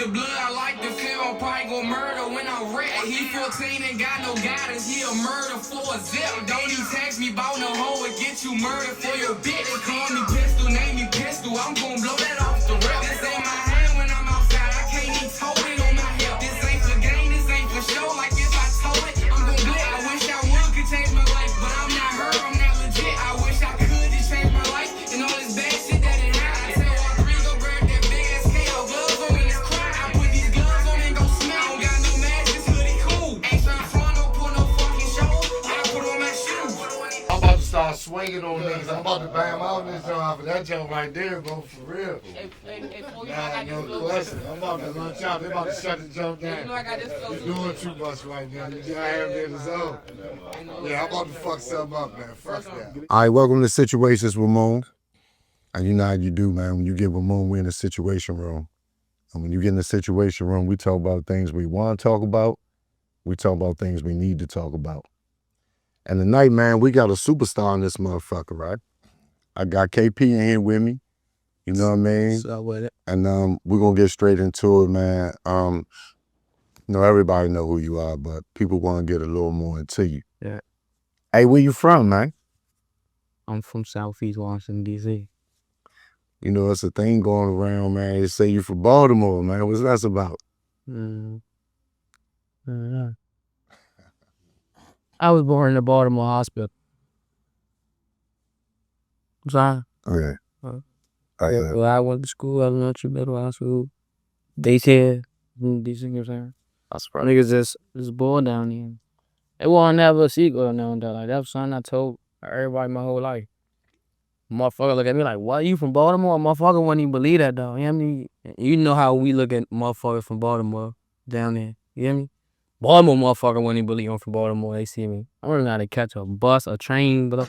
the blood, I like the feel. I'm probably gon' murder when I'm ready. He 14 and got no guidance, he a murder for a zip. Don't even text me about no hoe, it get you murdered for your bitch. They call me pistol, name me pistol, I'm gon' blow that off the rip. This ain't my hand when I'm outside, I can't even hold it on my hip. This ain't for game, this ain't for show, like if I told it, I'm gon' do it. I wish I would could change my life, but I'm not her, I'm not legit. I wish I could just change my life and all this bad shit that it had. I tell all three go grab that big ass KO gloves on me, it's cry. I put these gloves on and go smell. I don't got no mask, this hoodie cool. Ain't tryna front, don't put no fucking show. I put on my shoes. I'm about to start swinging on niggas. I'm about to bang them out this joint for that joint right there, bro, for real. Nah, no question. I'm about to lunch out. They about to shut the joint down. You're doing too much right now. You gotta have it in the zone. Yeah, I'm about to fuck something up, man. Fuck that. All right, welcome to Situations with Moon. And you know how you do, man. When you get with Moon, we're in the situation room. And when you get in the situation room, we talk about things we want to talk about. We talk about things we need to talk about. And tonight, man, we got a superstar in this motherfucker, right? I got KP in here with me. You know what I mean? So with it. And we're gonna get straight into it, man. You know, everybody know who you are, but people want to get a little more into you. Yeah. Hey, where you from, man? I'm from Southeast Washington, D.C. You know, it's a thing going around, man. They say you from Baltimore, man. What's that about? I was born in the Baltimore hospital. Sorry. Okay. Well, I went to school, elementary, middle, high school, daycare, DC, you know what I'm saying? That's right. Niggas just born down here. It wasn't never a secret now and that. Like, that was something I told everybody my whole life. Motherfucker look at me like, what, you from Baltimore? Motherfucker wouldn't even believe that, though. You know what I mean? You know how we look at motherfuckers from Baltimore down there. You hear me? Baltimore motherfucker wouldn't even believe I'm from Baltimore. They see me. I don't know how to catch a bus, a train, but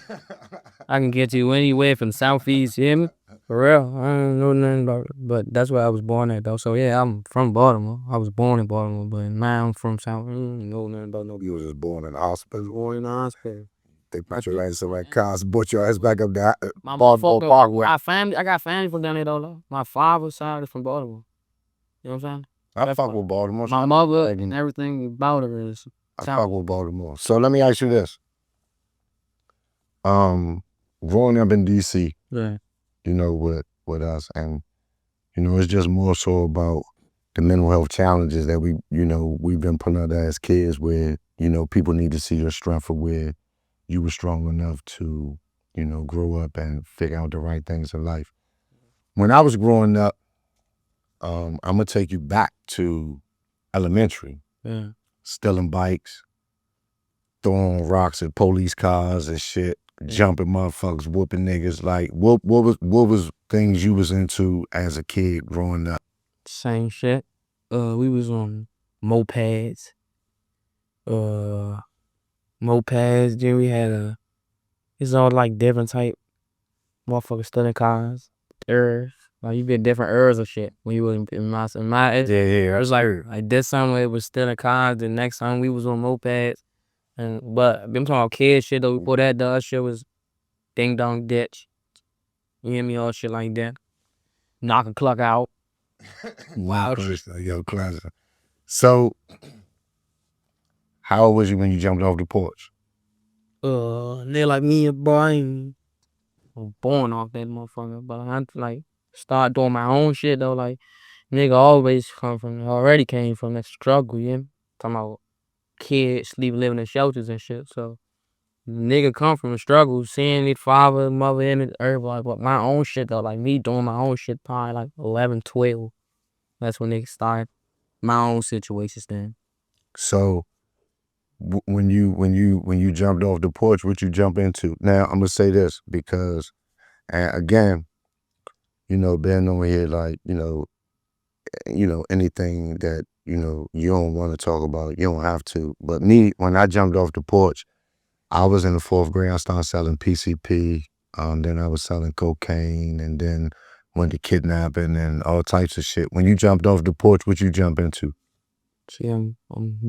I can get you anywhere from Southeast, you hear me? For real. I don't know nothing about it. But that's where I was born at, though. So, yeah, I'm from Baltimore. I was born in Baltimore, but now I'm from South. I don't know nothing about no. You was just born in the hospital. Born in the hospital. They put your ass in my cars, brought your ass back up there. My Baltimore Parkway. I got family from down there, though. My father's side is from Baltimore. You know what I'm saying? I fuck with Baltimore. My mother and everything about her is I fuck with Baltimore. So let me ask you this. Growing up in DC, yeah. You know, with us, and you know, it's just more so about the mental health challenges that we've been putting out there as kids, where, you know, people need to see your strength for where you were strong enough to, you know, grow up and figure out the right things in life. When I was growing up, I'm gonna take you back to elementary. Yeah. Stealing bikes, throwing rocks at police cars and shit, jumping motherfuckers, whooping niggas. Like, what was things you was into as a kid growing up? Same shit. We was on mopeds. Then we had it's all like different type motherfuckers stealing cars, errors. Like, you get different errors of shit when you was in my it was like this time it was stealing cars, the next time we was on mopeds. But I'm talking about kid shit though. Before that, the other shit was ding dong ditch. You hear me? All shit like that. Knock a clock out. Wow. Yo, classic. So, how old was you when you jumped off the porch? Nigga like me, boy, I ain't born off that motherfucker. But I like start doing my own shit though. Like, nigga already came from that struggle. You hear me? Talking about kids living in shelters and shit. So nigga come from a struggle, seeing his father, mother, and everybody. But my own shit though, like me doing my own shit, probably like 11, 12. That's when niggas started my own situations then. So when you jumped off the porch, what you jump into? Now I'm gonna say this because, and again, you know, being over here, like, you know, anything that, you know, you don't want to talk about, you don't have to. But me, when I jumped off the porch, I was in the 4th grade. I started selling PCP. Then I was selling cocaine, and then went to kidnapping and all types of shit. When you jumped off the porch, what you jump into? See, I'm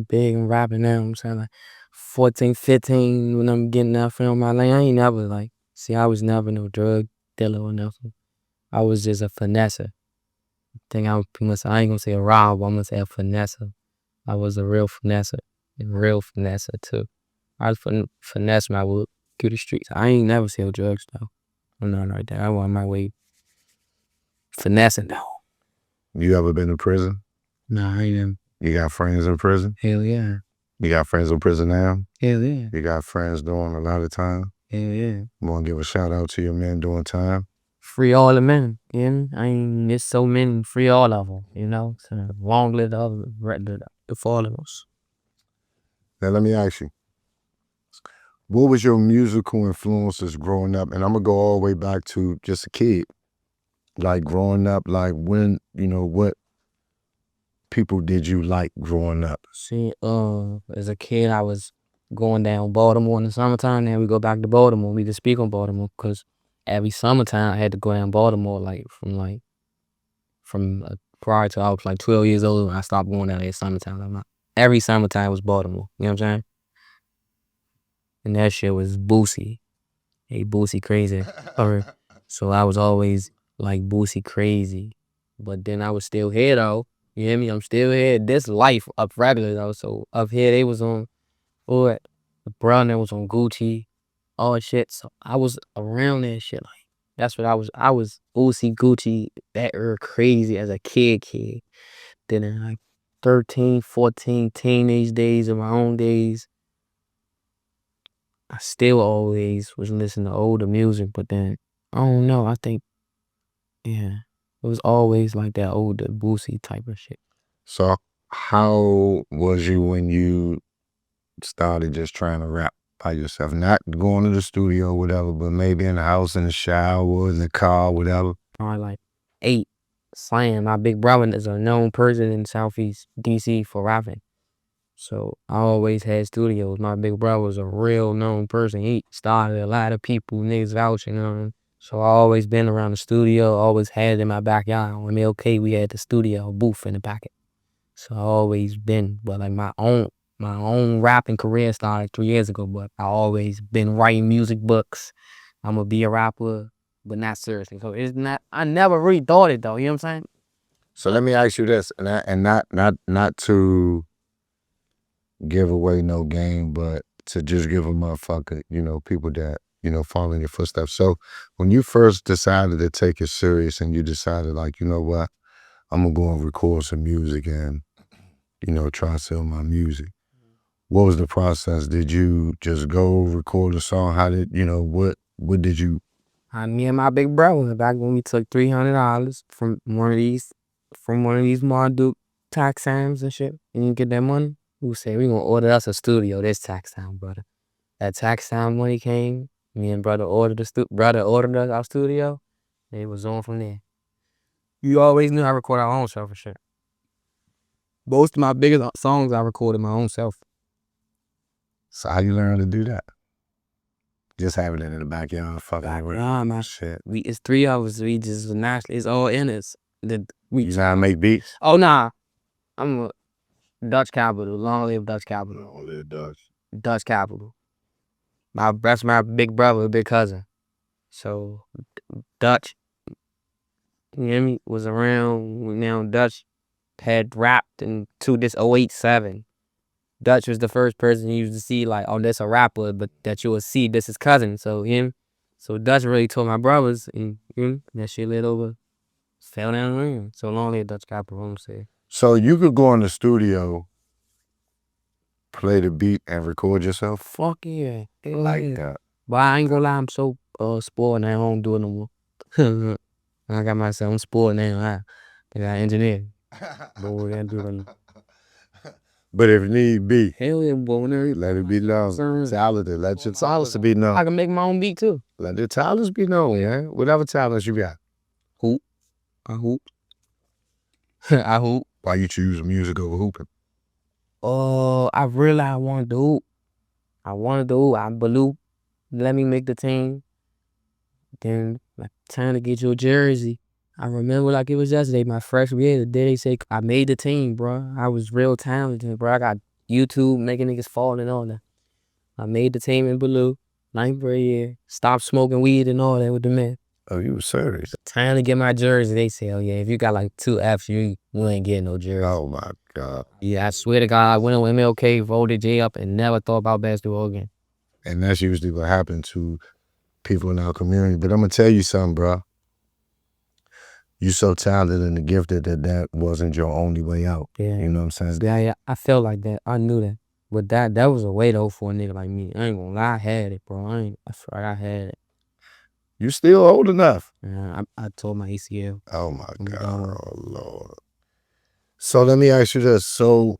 big and rapping now. I'm saying like 14, 15 when I'm getting out from my lane. I ain't never I was never no drug dealer or nothing. I was just a finesser. think I ain't gonna say a robber, I'm gonna say a finesser. I was a real finesser. Too. I was finesse my way through the streets. I ain't never sell drugs though. I'm not right there. I want my way finessing though. You ever been to prison? Nah, I ain't. You got friends in prison? Hell yeah. You got friends in prison now? Hell yeah. You got friends doing a lot of time? Hell yeah. You want to give a shout out to your men doing time? Free all the men, you know? I ain't, there's so many, free all of them, you know? So long live the followers. Now let me ask you, what was your musical influences growing up? And I'm gonna go all the way back to just a kid. Like growing up, like when, what people did you like growing up? See, as a kid, I was going down Baltimore in the summertime. Then we go back to Baltimore. We just speak on Baltimore because every summertime I had to go down Baltimore, from prior to I was like 12 years old. I stopped going down there summertime. Every summertime was Baltimore. You know what I'm saying? And that shit was Boosie. Hey, Boosie crazy. So I was always like Boosie crazy. But then I was still here though. You hear me? I'm still here. This life up regular though. So up here they was on what? The brown that was on Gucci, all that shit. So I was around that shit. Like that's what I was. I was Boosie Gucci that crazy as a kid. Then in like 13, 14, teenage days of my own days, I still always was listening to older music, but then I don't know. I think, yeah, it was always like that older Boosie type of shit. So how was you when you started just trying to rap by yourself? Not going to the studio or whatever, but maybe in the house, in the shower, in the car, whatever. Probably like 8. Slam. My big brother is a known person in Southeast DC for rapping. So I always had studios. My big brother was a real known person. He started a lot of people, niggas vouching on him. So I always been around the studio, always had it in my backyard. On MLK, we had the studio booth in the pocket. So I always been, but like my own rapping career started 3 years ago, but I always been writing music books. I'm gonna be a rapper, but not seriously. So it's not, I never really thought it though, you know what I'm saying? So let me ask you this, and not to give away no game, but to just give a motherfucker, people that, follow in your footsteps. So when you first decided to take it serious and you decided like, you know what, I'm gonna go and record some music and, try to sell my music. What was the process? Did you just go record a song? How did, what did you? Me and my big brother, back when we took $300 from one of these Marduk tax times and shit, and you get that money, we say we gonna order us a studio this tax time, brother. That tax time money came, me and brother ordered us our studio, and it was on from there. You always knew I record our own self for sure. Most of my biggest songs I recorded my own self. So how you learn to do that? Just having it in the backyard, fucking with man. Shit. It's 3 of us. We just naturally, it's all in us. You know how to make beats? Oh nah, I'm a Dutch Capital. Long live Dutch Capital. Long live Dutch. Dutch Capital. That's my big brother, big cousin. So Dutch, you hear me, was around. Now Dutch had rapped into this 087. Dutch was the first person you used to see like, oh, that's a rapper, but that you would see this is cousin. So him, so Dutch really told my brothers, and that shit lit over, fell down the ring. So long live Dutch Capital, I'm saying. So you could go in the studio, play the beat, and record yourself? Fuck yeah. Like that. But I ain't gonna lie, I'm so spoiled now. I don't do it no more. I got myself, I'm spoiled now. I got engineer. But we gotta do it. But if need be, hell yeah, boy, let it be known. Talented, let your talents be known. I can make my own beat too. Let your talents be known, yeah. Whatever talents you got. Hoop. I hoop. I hoop. Why you choose music over hooping? I realized I wanted to hoop. I believe, let me make the team. Then like time to get your jersey. I remember like it was yesterday, my freshman year, the day they say I made the team, bro. I was real talented, bro. I got YouTube making niggas fall and all that. I made the team in Blue, 9th grade year. Stopped smoking weed and all that with the men. Oh, you was serious? Time to get my jersey. They say, oh yeah, if you got like 2 Fs, you ain't getting no jersey. Oh my God. Yeah, I swear to God, I went on MLK, voted J up, and never thought about basketball again. And that's usually what happened to people in our community. But I'm gonna tell you something, bro. You so talented and gifted that wasn't your only way out. Yeah. You know what I'm saying? Yeah, I felt like that. I knew that. But that was a way though for a nigga like me. I ain't gonna lie, I had it, bro. I swear I had it. You still old enough. Yeah, I told my ACL. Oh my God. Oh Lord. So let me ask you this. So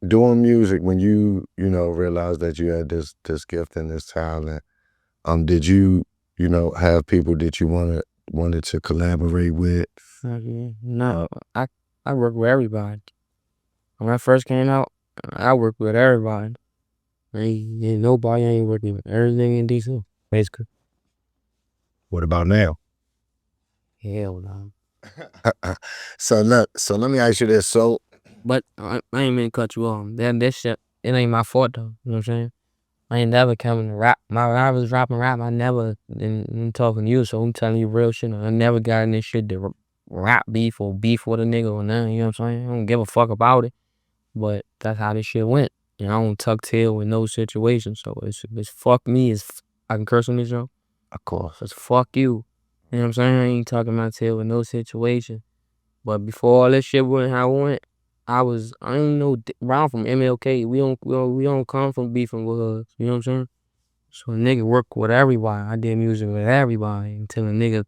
doing music, when you realized that you had this gift and this talent, did you have people that you wanted to collaborate with? No, I worked with everybody. When I first came out, I worked with everybody. Ain't nobody ain't working with everything in DC, basically. What about now? Hell no. So let me ask you this. So, but I ain't mean to cut you off. That shit, it ain't my fault though. You know what I'm saying? I ain't never coming to rap. When I was rapping rap, I never, I'm talking to you, so I'm telling you real shit. I never got in this shit to rap beef or beef with a nigga or nothing, you know what I'm saying? I don't give a fuck about it. But that's how this shit went. And I don't tuck tail with no situation. So it's fuck me. I can curse on this show? of course. It's fuck you. You know what I'm saying? I ain't talking my tail with no situation. But before all this shit went how it went, I ain't no round from MLK. We don't come from beefing with us. You know what I'm saying? So a nigga work with everybody. I did music with everybody until a nigga.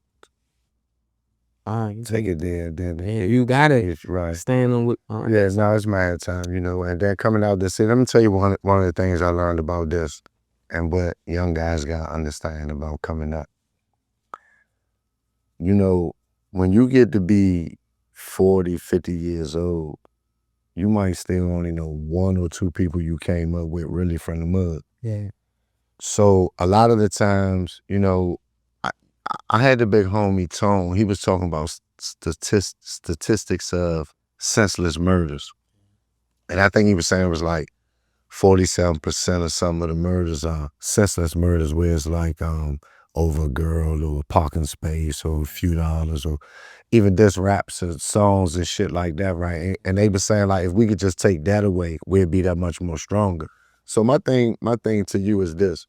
Take it there, then. Yeah, you got it. Right. Stand on with. Yeah, no, it's mad time, and then coming out this city, let me tell you one of the things I learned about this and what young guys got to understand about coming up. When you get to be 40, 50 years old, you might still only know 1 or 2 people you came up with really from the mud. Yeah. So a lot of the times, I had the big homie Tone. He was talking about statistics of senseless murders. And I think he was saying it was like 47% of some of the murders are senseless murders, where it's like over a girl or a parking space or a few dollars or even diss raps and songs and shit like that, right? And they were saying like if we could just take that away, we'd be that much more stronger. So my thing to you is this.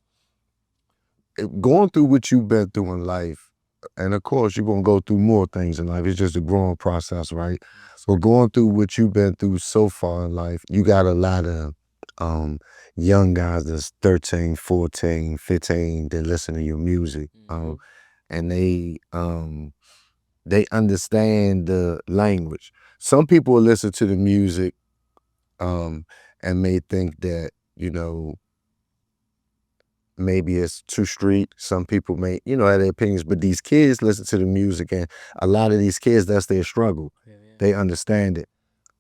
Going through what you've been through in life, and of course you're gonna go through more things in life. It's just a growing process, right? So going through what you've been through so far in life, you got a lot of young guys that's 13, 14, 15 that listen to your music. And they understand the language. Some people will listen to the music and may think that, maybe it's too street. Some people may, have their opinions, but these kids listen to the music, and a lot of these kids, that's their struggle. Yeah. They understand it.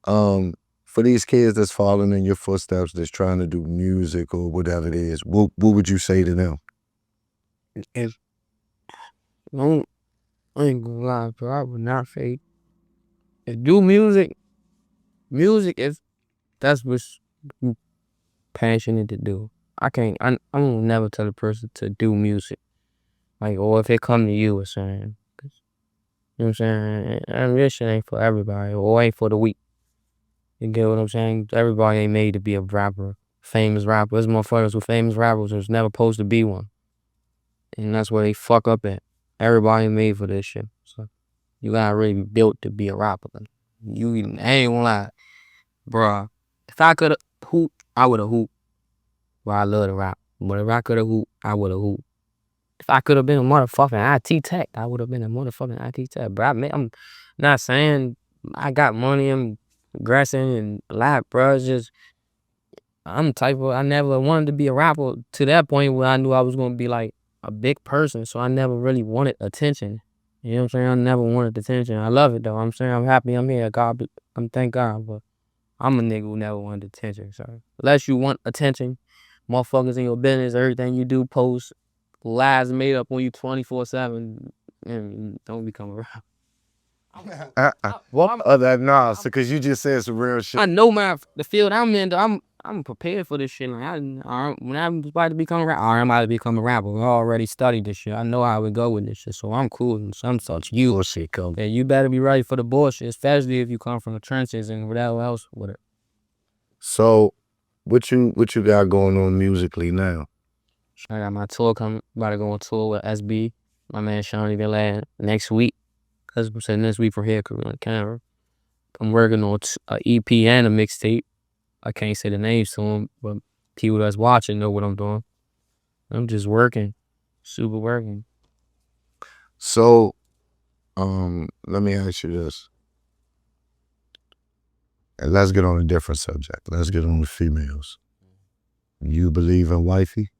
For these kids that's following in your footsteps, that's trying to do music or whatever it is, what would you say to them? I ain't gonna lie, bro. I would not say if do music is that's what's passionate to do. I don't never tell a person to do music. Like, or if it come to you or something. You know what I'm saying? And this shit ain't for everybody, or ain't for the weak. You get what I'm saying? Everybody ain't made to be a rapper, famous rapper. There's motherfuckers with famous rappers who's never supposed to be one. And that's where they fuck up at. Everybody ain't made for this shit. So you gotta really be built to be a rapper. I ain't gonna lie. Bruh, if I could've hooped, I would've hooped. Well, I love to rap. But if I could've hooped, I would've hooped. If I could've been a motherfucking IT tech, I would've been a motherfucking IT tech. But I'm not saying I got money, I'm progressing and black, bro. It's just, I'm the type of, I never wanted to be a rapper to that point where I knew I was gonna be like a big person. So I never really wanted attention. You know what I'm saying? I never wanted attention. I love it though. I'm saying I'm happy I'm here. Thank God, but I'm a nigga who never wanted attention. So unless you want attention, motherfuckers in your business, everything you do, post, lies made up on you 24/7, and don't become a rapper. What other nah? Because you just said some real shit. I know the field I'm in. I'm prepared for this shit. Like when I'm about to become a rapper, I'm about to become a rapper. I already studied this shit. I know how we go with this shit, so I'm cool. And some such bullshit come. Yeah, you better be ready for the bullshit, especially if you come from the trenches and whatever else with it. So, what you got going on musically now? I got my tour coming. About to go on tour with SB, my man Shawnee Villan next week. Cause I'm saying next week from here, cause we're on camera. I'm working on an EP and a mixtape. I can't say the names to them, but people that's watching know what I'm doing. I'm just working, super working. So, let me ask you this. And let's get on a different subject. Let's get on the females. You believe in wifey?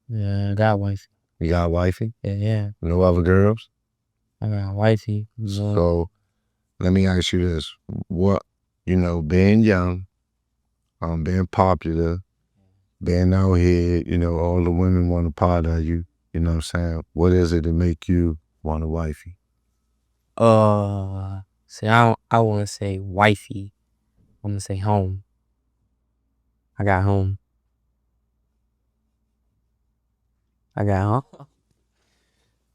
Yeah, I got wifey. You got wifey? Yeah. No other girls? I got wifey. So, let me ask you this. What, being young, being popular, being out here, all the women want a part of you, you know what I'm saying? What is it that make you want a wifey? See, I want to say wifey. I'm going to say home. I got home.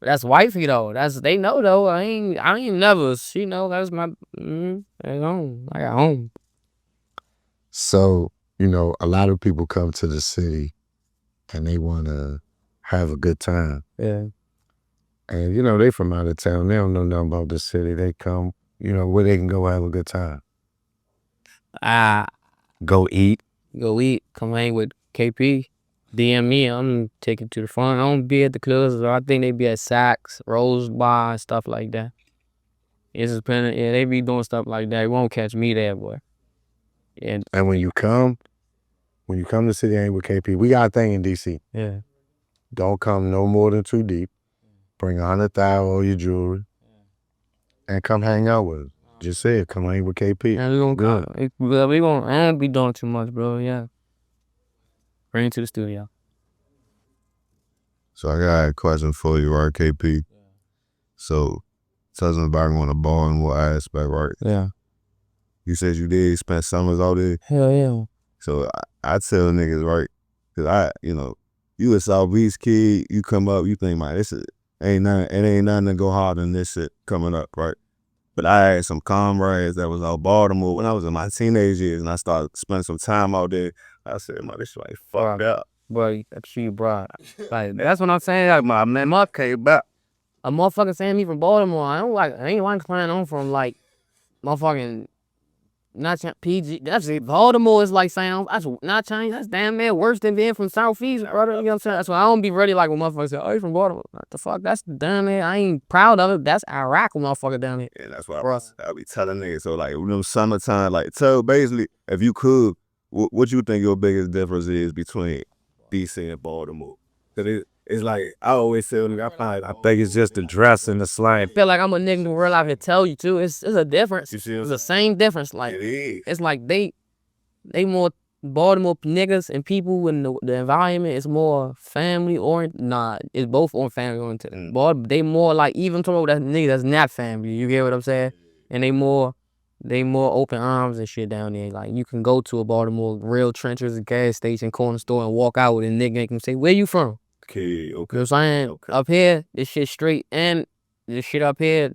But that's wifey though. They know though. I ain't never. She know that's my. That's home. I got home. So, a lot of people come to the city and they want to have a good time. Yeah. And, they from out of town. They don't know nothing about the city. They come, where they can go have a good time. Go eat. Come hang with KP. DM me. I'm taking to the front. I don't be at the clubs. I think they be at Saks, Rose Bar, and stuff like that. It's dependent. Yeah, they be doing stuff like that. You won't catch me there, boy. And when you come to the city, hang with KP. We got a thing in DC. Yeah. Don't come no more than 2 deep. Bring 100,000 all your jewelry. And come hang out with us. Just say it. Come hang with KP. Yeah, we gonna go. I don't be doing too much, bro. Yeah. Bring it to the studio. So I got a question for you, right, KP? Yeah. So, talking about on a ball and what aspect, right? Yeah. You said you did spend summers out there? Hell yeah. So I tell niggas, right, cause you a Southeast kid, you come up, you think, man, it ain't nothing to go harder than this shit coming up, right? But I had some comrades that was out Baltimore when I was in my teenage years, and I started spending some time out there. I said, man, this shit like fucked up. Boy, that's you, bro. Like, that's what I'm saying. Like, my mother came back. A motherfucker saying me from Baltimore. I ain't like playing on from like motherfucking not PG. That's it. Baltimore is like saying that's not Chinese. That's damn man worse than being from Southeast, brother. You know what I'm saying? That's why I don't be ready like when motherfuckers say, "Oh, you from Baltimore?" What the fuck? That's damn man. I ain't proud of it. That's Iraq, motherfucker down there. Yeah, that's why I be telling niggas. So like, when them summertime, like, so basically, if you could, what you think your biggest difference is between DC and Baltimore? Cause it's like I always say, I think it's just the dress and the slang. I feel like I'm a nigga in real life to tell you too. It's a difference. You see it's the same difference. Like it is. It's like they more Baltimore niggas and people in the environment is more family oriented. Nah, it's both on family oriented. They more like even talking about that nigga that's not family. You get what I'm saying? And they more open arms and shit down there. Like you can go to a Baltimore real trenches, gas station, corner store, and walk out with a nigga and can say, "Where you from?" Okay. You know what I'm saying? Okay. Up here, this shit straight, and this shit up here,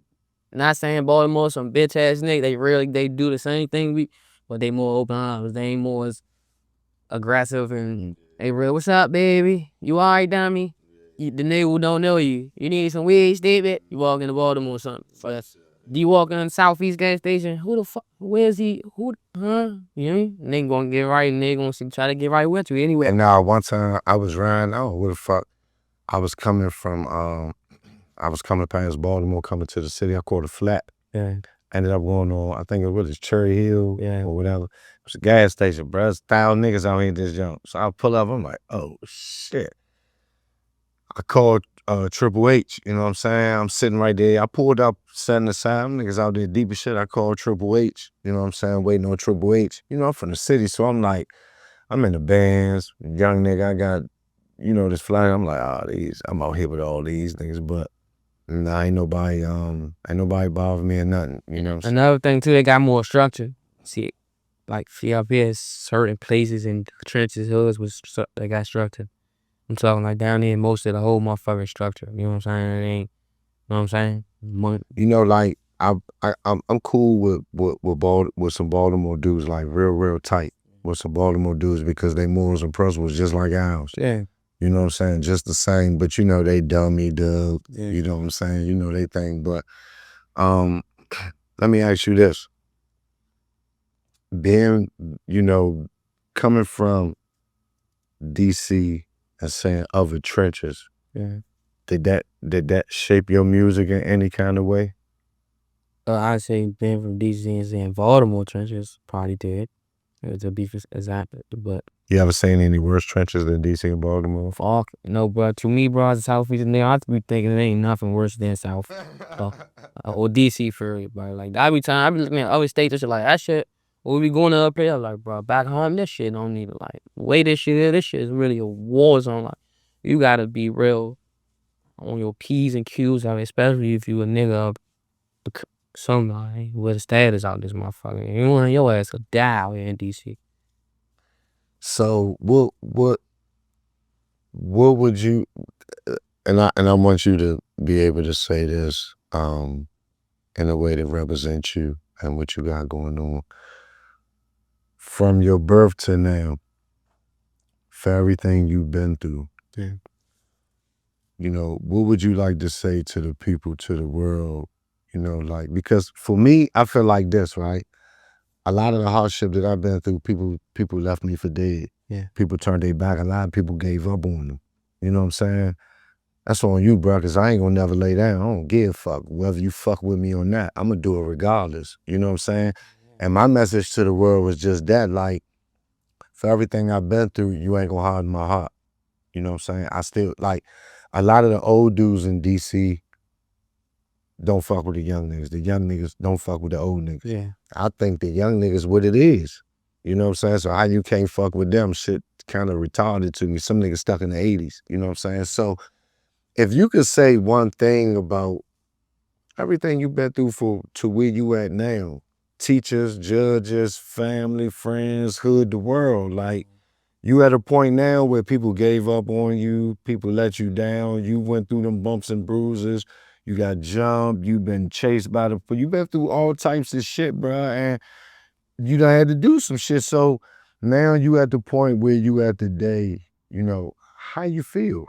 not saying Baltimore some bitch ass nigga. They do the same thing but they more open arms. They ain't more as aggressive and they real. What's up, baby? You alright, dummy? The nigga who don't know you. You need some weed, stupid? You walk into Baltimore or something. Do you walk in Southeast gas station? Who the fuck? Where is he? Who? Huh? You know what I mean? They gonna get right and they gonna try to get right with you anyway. And now one time I was riding, where the fuck? I was coming past Baltimore, coming to the city. I caught a flat. Yeah. Ended up going on, I think it was Cherry Hill or whatever. It was a gas station, bro. There's 1,000 niggas out here in this jump. So I pull up, I'm like, oh shit. I called Triple H, you know what I'm saying? I'm sitting right there. I pulled up, sitting aside, them niggas out there deep as shit. I called Triple H, you know what I'm saying? Waiting on Triple H. You know, I'm from the city, so I'm like, I'm in the bands, young nigga, I got, this flag. I'm like, I'm out here with all these niggas, but Nah, ain't nobody bother me or nothing. You know what I'm saying? Another thing too, they got more structure. See, like up here, certain places in trenches, hoods they got structure. I'm talking like down there, most of the whole motherfucking structure. You know what I'm saying? It ain't. You know what I'm saying? You know, like I'm cool with some Baltimore dudes, like real tight with some Baltimore dudes because they morals and principles just like ours. Yeah. You know what I'm saying? Just the same, but you know they dummy dub. Yeah. You know what I'm saying? You know they think, but let me ask you this: being, you know, coming from DC and saying other trenches, Yeah. did that shape your music in any kind of way? I'd say being from DC and Baltimore trenches probably did. To be exact, but You ever seen any worse trenches than DC and Baltimore? fuck no, bro. To me, bro, as a Southeast nigga, I have to be thinking it ain't nothing worse than South or DC for real, bro. Like I be looking at other states and shit like that shit. When we going up here, like bro, back home, this shit don't need to like the way this shit is really a war zone. Like you gotta be real on your P's and Q's, especially if you a nigga of somebody with a status out this motherfucker. You want your ass to die out here in DC. So what would you? And I want you to be able to say this in a way that represents you and what you got going on. From your birth to now, for everything you've been through, Yeah. you know, what would you like to say to the people, to the world? You know, like, because for me, I feel like this, right? A lot of the hardship that I've been through, people left me for dead. Yeah. People turned their back. A lot of people gave up on them. You know what I'm saying? That's on you, bro, because I ain't gonna never lay down. I don't give a fuck whether you fuck with me or not. I'm gonna do it regardless. You know what I'm saying? And my message to the world was just that, like, for everything I've been through, you ain't gonna harden my heart. You know what I'm saying? I still, like, a lot of the old dudes in DC don't fuck with the young niggas. The young niggas don't fuck with the old niggas. Yeah. I think the young niggas what it is. You know what I'm saying? So how you can't fuck with them, shit kind of retarded to me. Some niggas stuck in the 80s. You know what I'm saying? So if you could say one thing about everything you've been through to where you at now, teachers, judges, family, friends, hood, the world, like, you at a point now where people gave up on you, people let you down, you went through them bumps and bruises, you got jumped, you been chased by you been through all types of shit, bro, and you done had to do some shit. So now you at the point where you at today, you know, how you feel?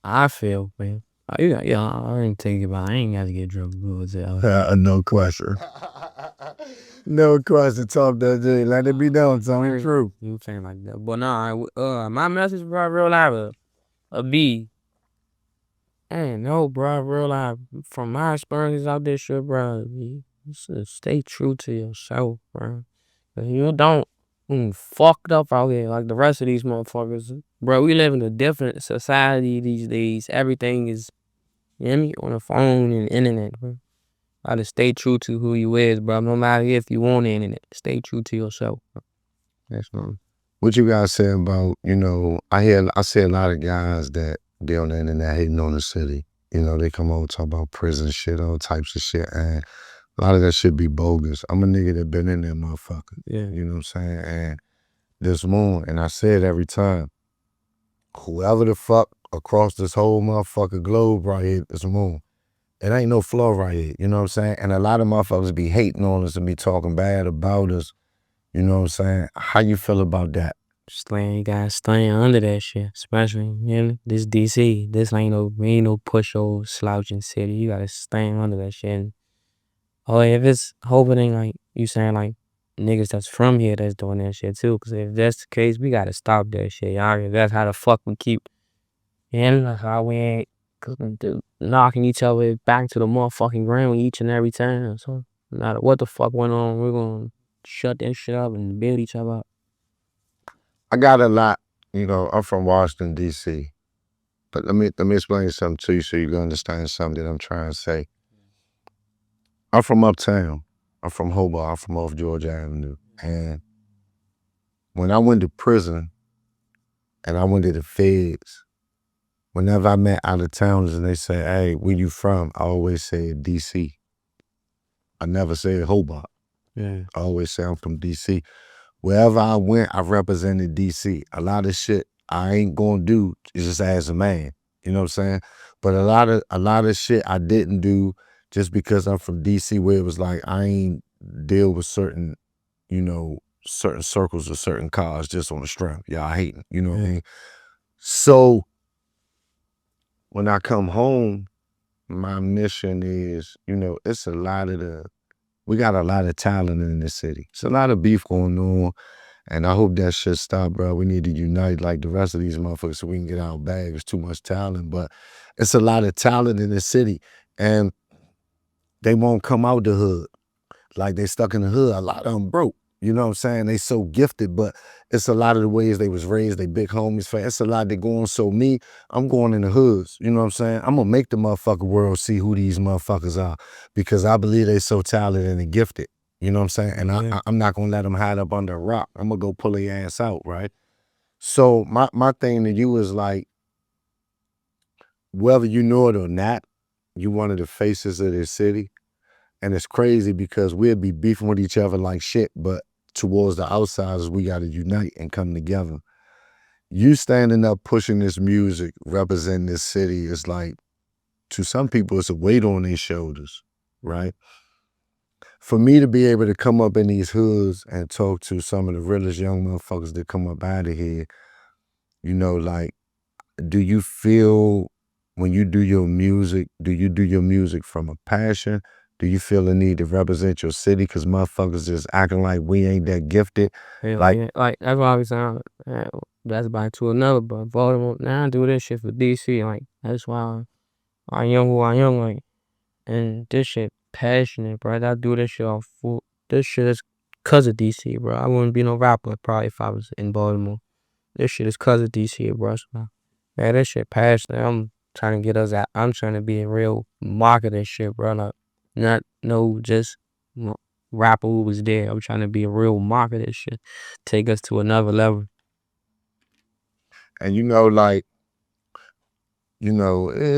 I feel, man. I ain't thinking about. I ain't got to get drunk. No question. No question. Talk that J. Let it be known. Tell me true. You saying like that, but nah. My message, bro, real life, a B. Ain't no, bro, real life. From my experiences out this shit, bro, stay true to yourself, bro. Cause you don't fucked up out here like the rest of these motherfuckers, bro. We live in a different society these days. Everything is, you hear me, on the phone and the internet, bro. Gotta stay true to who you is, bro. No matter if you on the internet, stay true to yourself, bro. That's all. What you guys say about, you know, I see a lot of guys that be on the internet hating on the city. You know, they come over talk about prison shit, all types of shit, and a lot of that shit be bogus. I'm a nigga that been in there, motherfucker. Yeah. You know what I'm saying? And this moon, and I say it every time, whoever the fuck across this whole motherfucker globe right here, this moon, it ain't no flow right here, you know what I'm saying? And a lot of motherfuckers be hating on us and be talking bad about us, you know what I'm saying? How you feel about that? You gotta stay under that shit, especially, you know, this DC. This ain't no push old slouching city. You gotta stay under that shit. And, if it's hoping like you saying like niggas that's from here that's doing that shit too. Cause if that's the case, we gotta stop that shit, y'all. That's how the fuck we keep, that's how we ain't knocking each other back to the motherfucking ground each and every time. So no matter what the fuck went on, we're gonna shut that shit up and build each other up. I got a lot, you know, I'm from Washington, D.C., but let me explain something to you so you can understand something that I'm trying to say. I'm from uptown. I'm from Hobart. I'm from off Georgia Avenue. And when I went to prison and I went to the feds, whenever I met out of towners and they say, hey, where you from? I always say DC. I never say Hobart. Yeah. I always say I'm from DC. Wherever I went, I represented DC. A lot of shit I ain't gonna do just as a man. You know what I'm saying? But a lot of shit I didn't do just because I'm from DC, where it was like I ain't deal with certain, certain circles or certain cars just on the strength. Y'all hating. You know what I mean? So when I come home, my mission is, it's we got a lot of talent in this city. It's a lot of beef going on. And I hope that shit stop, bro. We need to unite like the rest of these motherfuckers so we can get our bag. It's too much talent, but it's a lot of talent in the city. And they won't come out the hood. Like they stuck in the hood. A lot of them broke. You know what I'm saying? They so gifted, but it's a lot of the ways they was raised, they big homies. It's a lot that going. So me, I'm going in the hoods. You know what I'm saying? I'm gonna make the motherfucking world see who these motherfuckers are because I believe they so talented and gifted. You know what I'm saying? And I'm not gonna let them hide up under a rock. I'm gonna go pull their ass out, right? So my thing to you is like, whether you know it or not, you one of the faces of this city. And it's crazy because we'll be beefing with each other like shit, but towards the outsiders, we got to unite and come together. You standing up, pushing this music, representing this city is like, to some people, it's a weight on their shoulders, right? For me to be able to come up in these hoods and talk to some of the realest young motherfuckers that come up out of here, like, do you feel when you do your music from a passion? Do you feel the need to represent your city? Because motherfuckers just acting like we ain't that gifted. Like that's why I was saying, that's back to another, but Baltimore, now I do this shit for DC. Like, that's why I am who I am, like, and this shit passionate, bro. I do this shit off full. This shit is cause of DC, bro. I wouldn't be no rapper probably if I was in Baltimore. This shit is cause of DC, bro. So, man, this shit passionate. I'm trying to get us out. I'm trying to be a real marketing shit, bro. Not no just rapper who was there. I'm trying to be a real marketing shit. Take us to another level. And it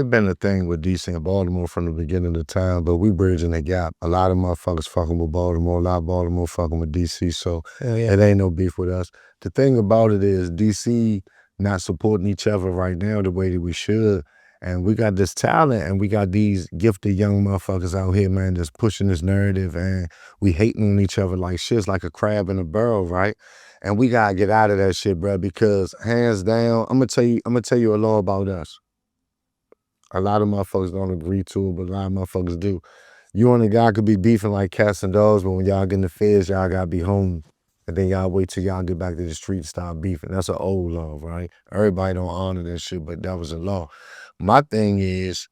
been a thing with DC and Baltimore from the beginning of time, but we bridging the gap. A lot of motherfuckers fucking with Baltimore, a lot of Baltimore fucking with DC, so it ain't no beef with us. The thing about it is DC not supporting each other right now the way that we should. And we got this talent and we got these gifted young motherfuckers out here, man, just pushing this narrative and we hating on each other like shit's like a crab in a barrel, right? And we gotta get out of that shit, bro, because hands down, I'm gonna tell you a lot about us. A lot of motherfuckers don't agree to it, but a lot of motherfuckers do. You and a guy could be beefing like cats and dogs, but when y'all get in the feds, y'all gotta be home. And then y'all wait till y'all get back to the street and stop beefing. That's an old law, right? Everybody don't honor that shit, but that was a law. My thing is,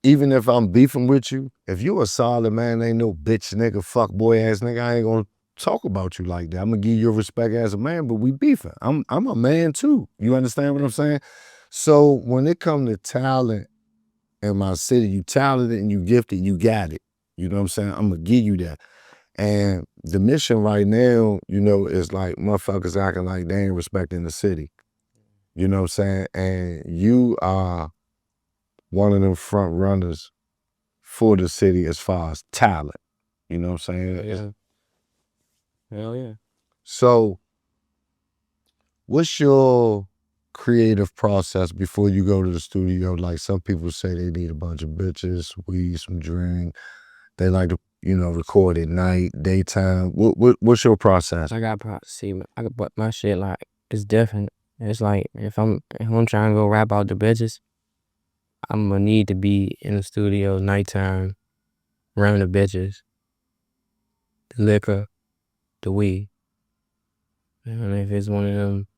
even if I'm beefing with you, if you a solid man, ain't no bitch nigga, fuck boy ass nigga, I ain't gonna talk about you like that. I'm gonna give you respect as a man, but we beefing. I'm a man too. You understand what I'm saying? So when it come to talent in my city, you talented and you gifted, you got it. You know what I'm saying? I'm gonna give you that. And the mission right now, is like motherfuckers acting like they ain't respecting the city. You know what I'm saying? And you are one of them front runners for the city as far as talent. You know what I'm saying? Yeah. Hell yeah. So what's your creative process before you go to the studio? Like some people say they need a bunch of bitches, weed, some drink. They like to, record at night, daytime. What's your process? I got but my shit like it's different. It's like if I'm trying to go rap out the bitches, I'm gonna need to be in the studio nighttime, around the bitches, the liquor, the weed. And if it's one of them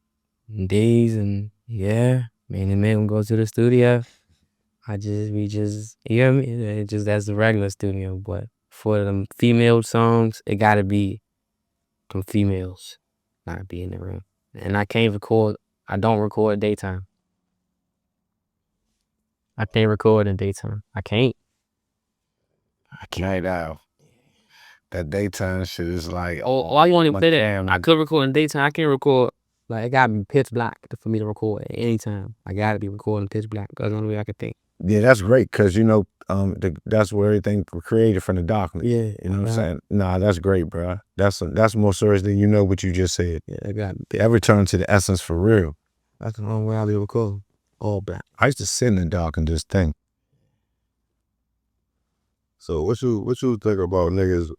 days and man, the man go to the studio, we just, you know what I mean? It just, that's the regular studio, but for them female songs, it gotta be them females, not be in the room. And I don't record daytime. I can't record in daytime. I can't. Night out. That daytime shit is like, Why you want to play that? I could record in daytime. I can't record Like, it gotta be pitch black for me to record at any time. I gotta be recording pitch black. That's the only way I can think. Yeah, that's great because that's where everything created from the darkness. Yeah, you know what I'm saying. Nah, that's great, bro. That's more serious than what you just said. Yeah, I got that return to the essence for real. That's the only way I'll be recording. All black. I used to sit in the dark and just think. So what you think about niggas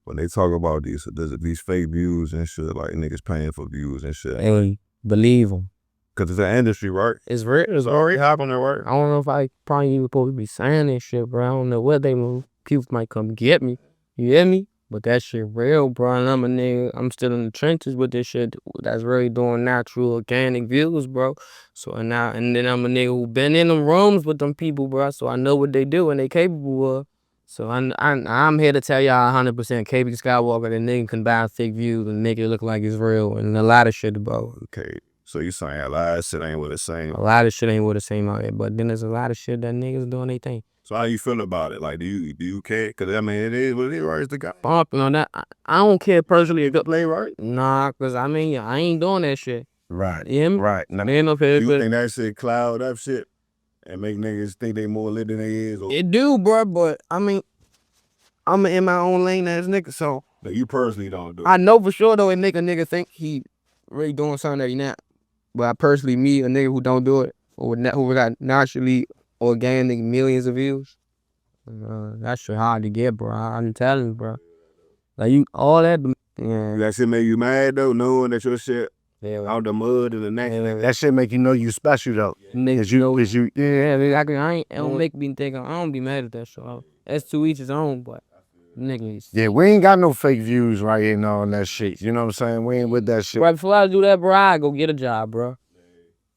when they talk about these fake views and shit, like niggas paying for views and shit? They would believe them. Cause it's an industry, right? It's real. It's already happening, right? I don't know if I probably even supposed to be saying this shit, bro. I don't know what they move. People might come get me. You hear me? But that shit real, bro. And I'm a nigga. I'm still in the trenches with this shit. That's really doing natural, organic views, bro. So and then I'm a nigga who been in them rooms with them people, bro. So I know what they do and they capable of. So I'm here to tell y'all 100% KB Skywalka, the nigga can buy fake views and make it look like it's real and a lot of shit about. Okay. So you saying a lot of shit ain't what it's saying? A lot of shit ain't what it's saying out here, but then there's a lot of shit that niggas doing they thing. So how you feel about it? Like, do you care? Cause I mean, it is what it is, right? It's the guy. Bumping on that. I don't care personally if it play right. Nah, cause I mean, I ain't doing that shit. Right. You hear me? Right. Now, you think that shit cloud up shit and make niggas think they more lit than they is? Or? It do, bro, but I mean, I'm in my own lane as nigga, so. But you personally don't do it. I know for sure though, a nigga think he really doing something that he not. But I personally, me, a nigga who don't do it, or who got naturally organic millions of views, that shit hard to get, bro. I'm telling you, bro. Like you, all that, yeah. That shit make you mad though, knowing that your shit out the mud and the next. That shit make you know you special though. Niggas you. Yeah, exactly. It don't make me think. I don't be mad at that shit. That's to each his own, but niggas. Yeah, we ain't got no fake views right here and all that shit. You know what I'm saying? We ain't with that shit. Right before I do that, bro, I go get a job, bro.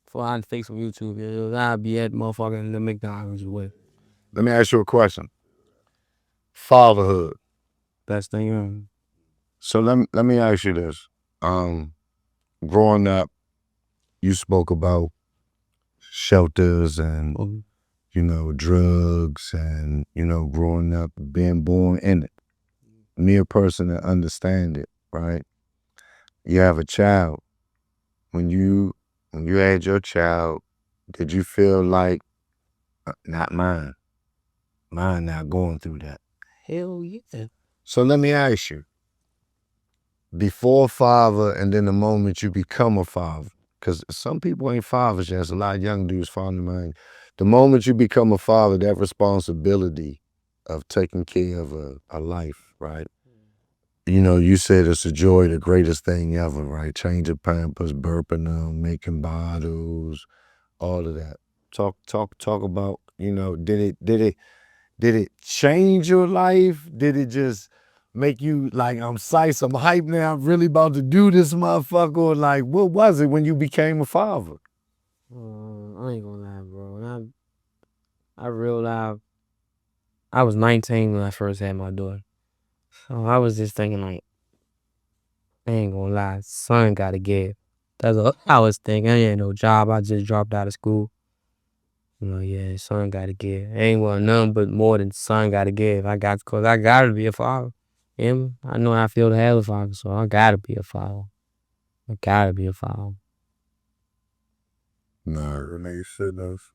Before I fake some YouTube videos, I'll be at motherfucking the McDonald's with. Let me ask you a question. Fatherhood. Best thing ever. So let me ask you this. Growing up, you spoke about shelters and drugs and growing up, being born in it. Me, a person that understand it, right? You have a child. When you had your child, did you feel like not mine not going through that? Hell yeah. So let me ask you, before father and then the moment you become a father, because some people ain't fathers yet, there's a lot of young dudes following mine. The moment you become a father, that responsibility of taking care of a life, right? You said it's a joy, the greatest thing ever, right? Changing Pampers, burping them, making bottles, all of that. Talk about, did it change your life? Did it just make you like, I'm psyched, I'm hyped now, I'm really about to do this motherfucker? Or like, what was it when you became a father? I ain't gonna lie, bro. I realized I was 19 when I first had my daughter. So I was just thinking like, I ain't gonna lie, son gotta give. That's what I was thinking. I ain't no job. I just dropped out of school. Yeah, son gotta give. I ain't want nothing but more than son gotta give. Cause I gotta be a father. I know how I feel to have a father, so I gotta be a father. I gotta be a father. Nah, Renee said those.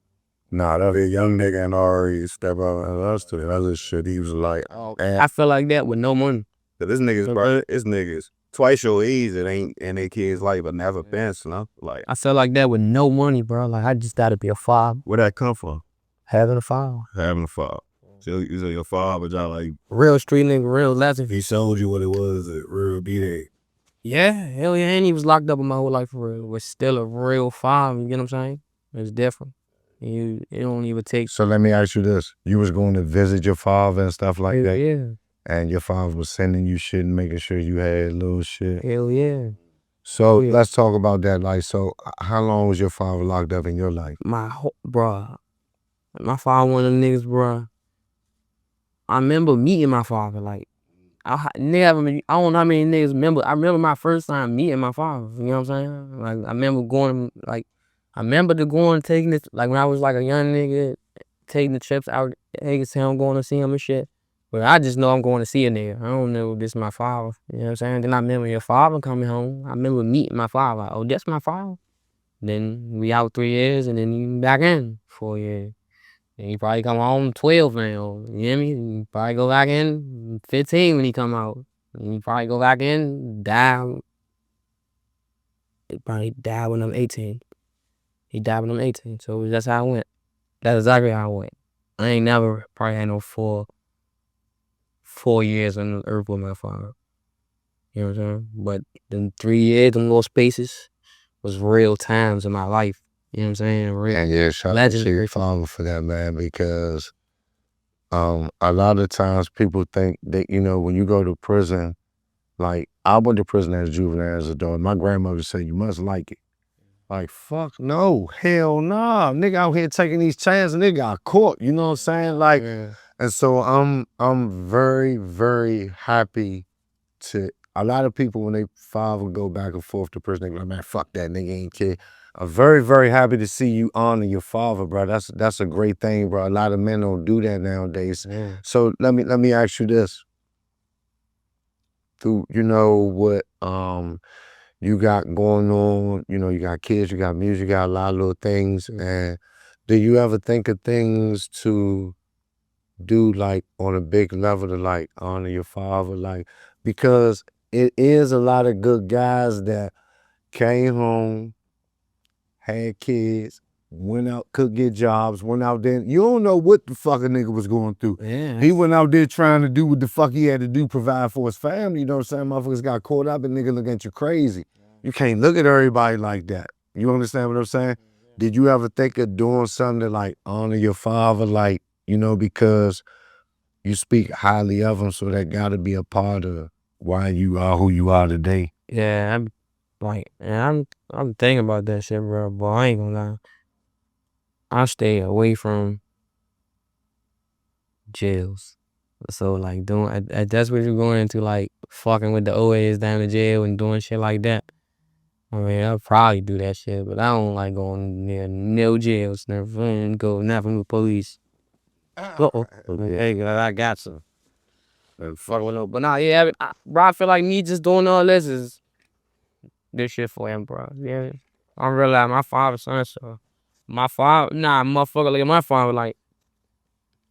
Nah, that was a young nigga and already step out of us to the other shit. He was like, I feel like that with no money. This niggas, bro, it's niggas twice your age that ain't in their kids' life but never been, like. I feel like that with no money, bro. Like I just gotta be a father. Where that come from? Having a father. Having a father. So you say your father, but y'all like real street nigga, real lesson. He showed you what it was to real be there. Yeah, hell yeah, and he was locked up in my whole life for real. Was still a real father. You get what I'm saying? It's different. It don't even take. So let me ask you this: you was going to visit your father and stuff like that. Yeah. And your father was sending you shit and making sure you had little shit. Hell yeah. So let's talk about that. Like, so how long was your father locked up in your life? My father one of them niggas, bruh. I remember meeting my father. Like, I don't know how many niggas remember. I remember my first time meeting my father. You know what I'm saying? Like, I remember taking it, like when I was like a young nigga, taking the trips out to Hagerstown, going to see him and shit. But I just know I'm going to see a nigga. I don't know if this is my father. You know what I'm saying? Then I remember your father coming home. I remember meeting my father. Like, oh, that's my father. Then we out 3 years, and then you back in 4 years. And he probably come home 12 now. You hear me? He probably go back in 15 when he come out. And he probably go back in, die. He probably died when I'm 18. He died when I'm 18. So that's how I went. That's exactly how I went. I ain't never probably had no 4 years on the earth with my father. You know what I'm saying? But them 3 years, them little spaces, was real times in my life. You know what I'm saying? Real And yeah, shout out to your legendary. father for that, man, because a lot of times people think that, you know, when you go to prison, like I went to prison as a juvenile as a adult. My grandmother said you must like it. Like, fuck no, hell nah. Nigga out here taking these chances and they got caught. You know what I'm saying? Like, and so I'm very, very happy to, a lot of people when they father go back and forth to prison, they be like, man, fuck that nigga ain't kid. I'm very, very happy to see you honor your father, bro. That's a great thing, bro. A lot of men don't do that nowadays. Yeah. So let me ask you this. Through, you know, what you got going on, you know, you got kids, you got music, you got a lot of little things. And do you ever think of things to do like on a big level to like honor your father? Like, because it is a lot of good guys that came home, had kids, went out, could get jobs, went out there. You don't know what the fuck a nigga was going through. Yeah. He went out there trying to do what the fuck he had to do, provide for his family. You know what I'm saying? Motherfuckers got caught up and nigga looking at you crazy. You can't look at everybody like that. You understand what I'm saying? Did you ever think of doing something to like honor your father? Like, you know, because you speak highly of him, so that gotta be a part of why you are who you are today. Yeah, I'm like, and I'm thinking about that shit, bro. But I ain't gonna lie. I stay away from jails. So like doing, that's what you're going into, like fucking with the OAs down in jail and doing shit like that. I mean, I'll probably do that shit, but I don't like going near no jails. Never go nothing with police. Uh-oh. Hey, I got some. Fuck with no, but nah, yeah, bro, I feel like me just doing all this is this shit for him, bro. Yeah, I realize my father's son, so my father, motherfucker, like my father, like,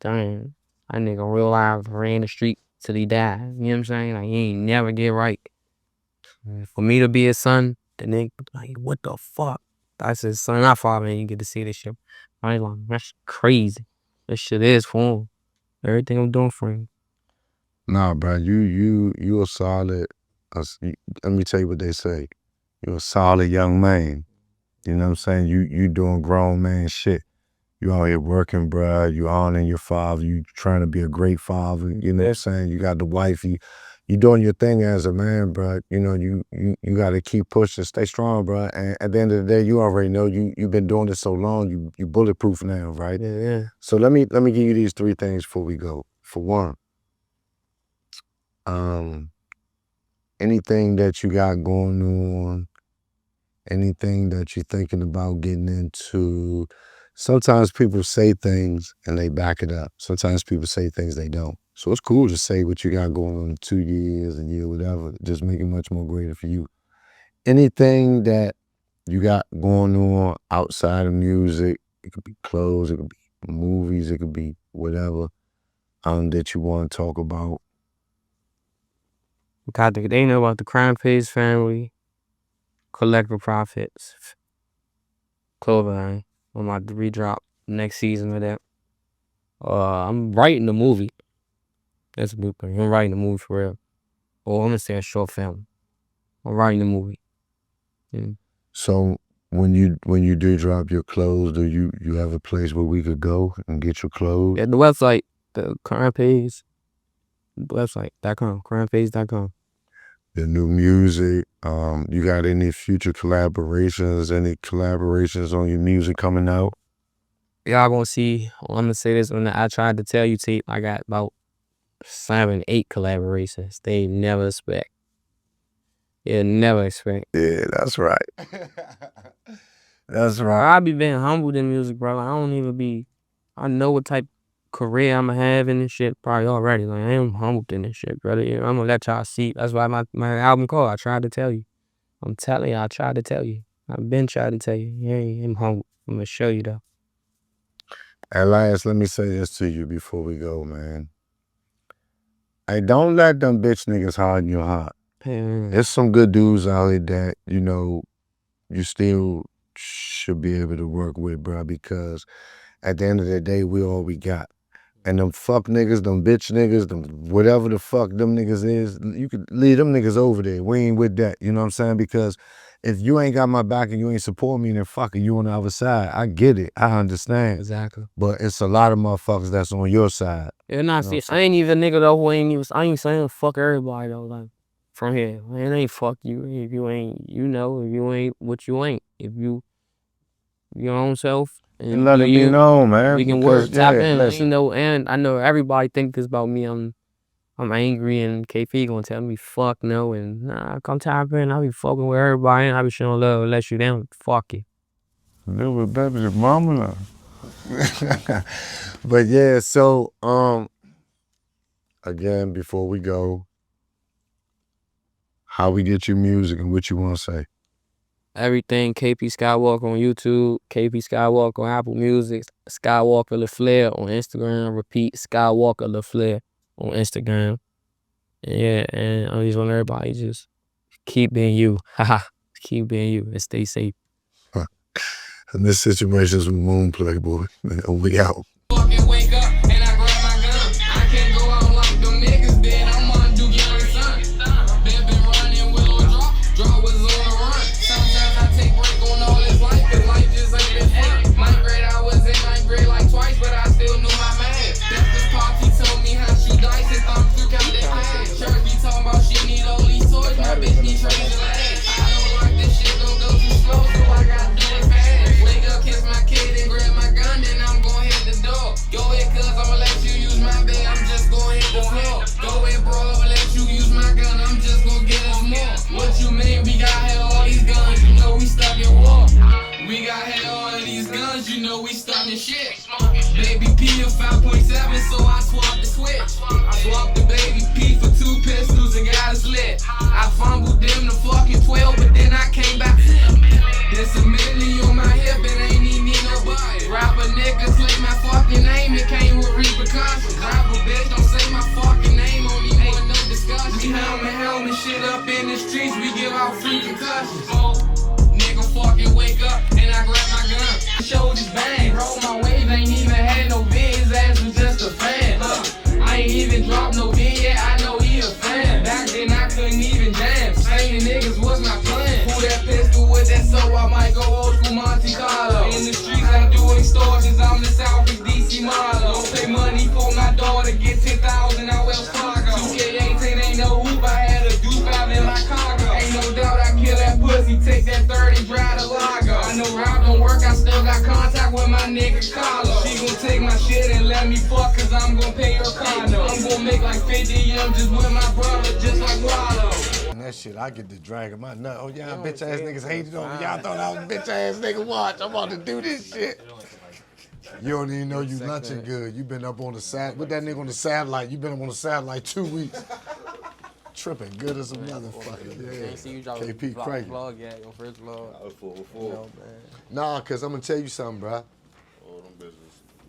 dang, that nigga real life ran the street till he died. You know what I'm saying? Like, he ain't never get right. For me to be his son, the nigga, like, what the fuck? That's his son, my father, and you get to see this shit. I ain't like, that's crazy. This shit is for him. Everything I'm doing for him. Nah, bro, you a solid. Let me tell you what they say. You a solid young man. You know what I'm saying? You doing grown man shit. You out here working, bro. You honoring your father. You trying to be a great father. You know what I'm saying? You got the wife. You doing your thing as a man, bro. You know, you got to keep pushing. Stay strong, bro. And at the end of the day, you already know you've been doing this so long. You bulletproof now, right? Yeah. So let me give you these 3 things before we go. For one, anything that you got going on, anything that you're thinking about getting into. Sometimes people say things and they back it up. Sometimes people say things they don't. So it's cool to say what you got going on in 2 years, a year, whatever. Just make it much more greater for you. Anything that you got going on outside of music, it could be clothes, it could be movies, it could be whatever that you want to talk about. They know about the Crime Pays family, Collective Profits, Cloverline. I'm about to redrop next season of that. I'm writing the movie. That's a big thing. I'm writing the movie for real. Or I'm gonna say a short film. I'm writing the movie. Yeah. So when you do drop your clothes, do you have a place where we could go and get your clothes? Yeah, the website, the Crime Pays website.com, crimepays.com. The new music, you got any future collaborations, on your music coming out? Y'all gonna see, I'm gonna say this when I tried to tell you tape, I got about 7, 8 collaborations. They never expect. Yeah, never expect. Yeah, that's right. That's right. I be being humbled in music, bro. I don't even be, I know what type career I'ma have in this shit probably already. Like I am humbled in this shit, brother. I'm gonna let y'all see. That's why my album called I Tried to Tell You. I'm telling you, I tried to tell you. I've been trying to tell you. Yeah, I'm humble. I'm gonna show you though. Elias, let me say this to you before we go, man. Hey, don't let them bitch niggas harden your heart. There's some good dudes out here that, you know, you still should be able to work with, bro, because at the end of the day, we all we got. And them fuck niggas, them bitch niggas, them whatever the fuck them niggas is, you could leave them niggas over there. We ain't with that, you know what I'm saying? Because if you ain't got my back and you ain't support me, then fucking you on the other side. I get it. I understand. Exactly. But it's a lot of motherfuckers that's on your side. Yeah, nah, see, I ain't even a nigga though who I ain't saying fuck everybody though, like, from here. Man, it ain't fuck you if you ain't, if you ain't what you ain't. If you, your own self. And let it be known, man. We can work, tap in, you know, and I know everybody think this about me. I'm angry and KP gonna tell me fuck no and nah, come tap in. I be fucking with everybody and I be showing love and let you down. Fuck you. Live with baby's mama now. But yeah, so again, before we go, how we get your music and what you want to say? Everything KP Skywalka on YouTube, KP Skywalka on Apple Music, Skywalka LaFlair on Instagram. Repeat, Skywalka LaFlair on Instagram. Yeah, and I just want everybody just keep being you. Haha, keep being you and stay safe. In this situation, we won't play, boy. And we out. Fucking wake up and I grab my gun. I can't go out like them niggas did. I'm on Duke Young son. Been running, willow draw was on the run. Sometimes I take break on all this life, cause life just ain't been fun. Ninth grade, I was in ninth grade like twice, but I still knew my math. That's cause Poppy told me how she dice and thumb through count that cash. Church be talking about she need all these toys, my bitch need trades and legs. I don't like this shit, don't go too slow, so I gotta do it fast. Wake up, kiss my kid and grab my gun, then I'm gon' hit the door. Go ahead, cuz I'ma let you use my bed, I'm just gon' hit the floor. Go ahead, bro, I'ma let you use my gun, I'm just gon' get us more. What you mean, we got hell all these guns, you know we stuck in war. We got hell all of these guns, you know we stuck in shit. Baby P a 5.7, so I swapped the switch. I swapped the baby P for 2 pistols and got us lit. I fumbled them to fucking 12, but then I came back. There's a milli on my hip, it ain't even need nobody. Rapper niggas slay my fucking name, it came with repercussions. Rapper bitch, don't say my fucking name, only want no discussion. We helmet shit up in the streets, we give out free concussions. Nigga fucking wake up, and I grab my gun. Shoulders bang, roll my wave, ain't even had no vid, his ass was just a fan. I ain't even dropped no vid yet, I know he a fan. Back then I couldn't even jam, slaying niggas was my plan. Pull that pistol with that, so I might go old school Monte Carlo. In the streets I do extortions, I'm the Southeast DC model. Don't pay money for my daughter, get 10,000 out Wells Fargo. 2K18 ain't no hoop, I had a Duke out in my cargo. Ain't no doubt I kill that pussy, take that 30, drive to Lago. I know rap don't work, I still got contact with my nigga Carlo. She gon' take my shit and let me fuck, cause I'm gon' pay her condo. I'm gon' make like 50 M just with my brother, just like Wallow. And that shit, I get to dragging my nut. Oh, y'all bitch ass niggas hated on me. Y'all thought I was a bitch ass nigga. Watch, I'm about to do this shit. You don't even know you lunching good. You been up on the side with that nigga on the satellite. You been up on the satellite 2 weeks. Tripping good as a motherfucker. Yeah. KP cranking. Vlog yet, your first vlog. Nah, cause I'm gonna tell you something, bro.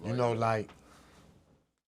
You know, like